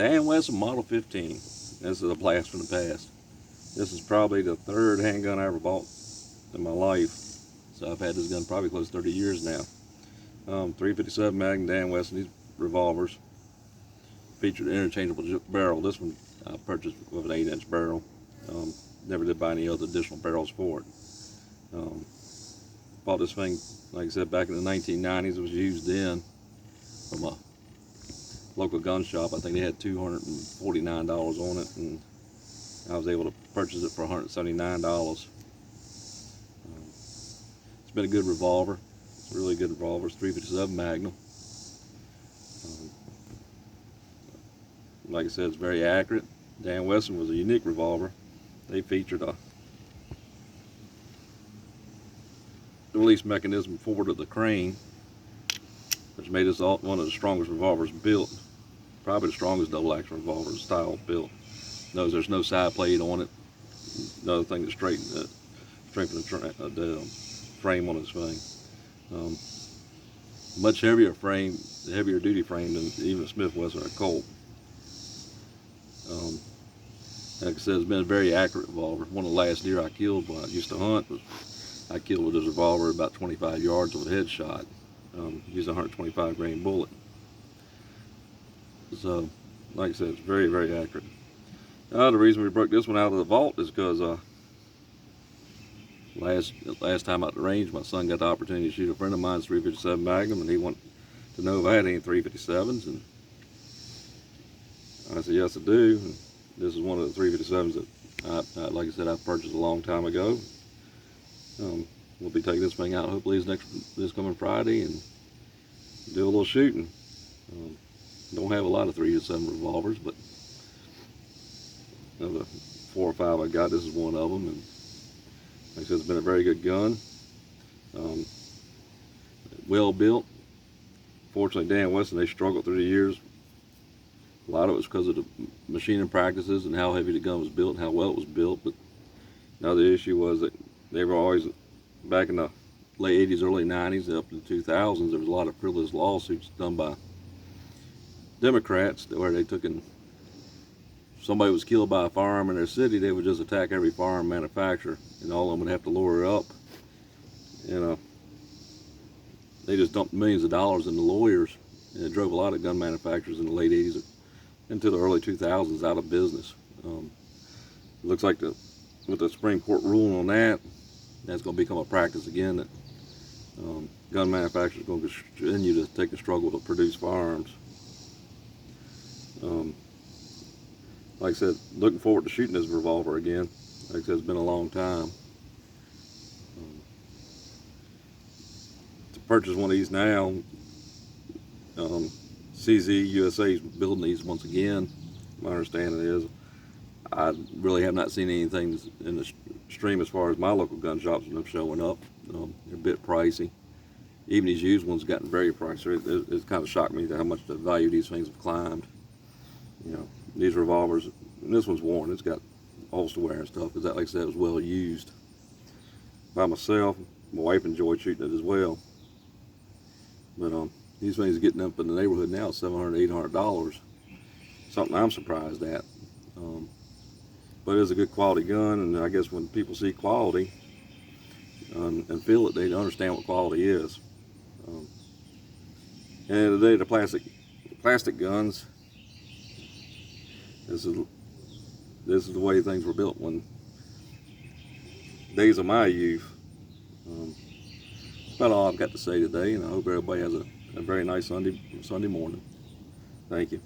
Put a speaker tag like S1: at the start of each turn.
S1: Dan Wesson Model 15. This is a blast from the past. This is probably the third handgun I ever bought in my life. So I've had this gun probably close to 30 years now. 357 Magnum Dan Wesson. These revolvers featured an interchangeable barrel. This one I purchased with an 8-inch barrel. Never did buy any other additional barrels for it. Bought this thing, like I said, back in the 1990s. It was used then from a local gun shop. I think they had $249 on it, and I was able to purchase it for $179. It's been a good revolver. It's a really good revolver. It's 357 Magnum. Like I said, it's very accurate. Dan Wesson was a unique revolver. They featured a release mechanism forward of the crane, which made this one of the strongest revolvers built. Probably the strongest double action revolver style built. Notice there's no side plate on it. Another thing to strengthen the frame on this thing. Much heavier frame, heavier duty frame than even a Smith Wesson or a Colt. Like I said, it's been a very accurate revolver. One of the last deer I killed when I used to hunt was I killed with this revolver about 25 yards with a headshot. Used a 125 grain bullet. So, like I said, it's very, very accurate. The reason we broke this one out of the vault is because last time out the range, my son got the opportunity to shoot a friend of mine's 357 Magnum, and he wanted to know if I had any 357s, and I said yes I do. And this is one of the 357s that, like I said, I purchased a long time ago. We'll be taking this thing out hopefully this coming Friday and do a little shooting. Don't have a lot of 357 revolvers, but of the 4 or 5 I got, this is one of them. And like I said, it's been a very good gun. Well built. Fortunately, Dan Wesson, they struggled through the years. A lot of it was because of the machining practices and how heavy the gun was built and how well it was built. But another issue was that they were always, back in the late 80s, early 90s, up to the 2000s, there was a lot of frivolous lawsuits done by Democrats where they took in, somebody was killed by a firearm in their city, they would just attack every firearm manufacturer, and all of them would have to lower it up. They just dumped millions of dollars into lawyers, and it drove a lot of gun manufacturers in the late 80s into the early 2000s out of business. It looks like with the Supreme Court ruling on that, that's going to become a practice again, that gun manufacturers are going to continue to take the struggle to produce firearms. Like I said, looking forward to shooting this revolver again. Like I said, it's been a long time. To purchase one of these now, CZ USA is building these once again. My understanding is, I really have not seen anything in the stream as far as my local gun shops and them showing up. They're a bit pricey. Even these used ones have gotten very pricey. It's kind of shocked me how much the value of these things have climbed. These revolvers, and this one's worn, it's got holster wear and stuff, because that, like I said, it was well used. By myself, my wife enjoyed shooting it as well. But these things are getting up in the neighborhood now, $700, $800. Something I'm surprised at. But it is a good quality gun, and I guess when people see quality and feel it, they understand what quality is. And today, the plastic guns, this is the way things were built when days of my youth. That's about all I've got to say today, and I hope everybody has a very nice Sunday morning. Thank you.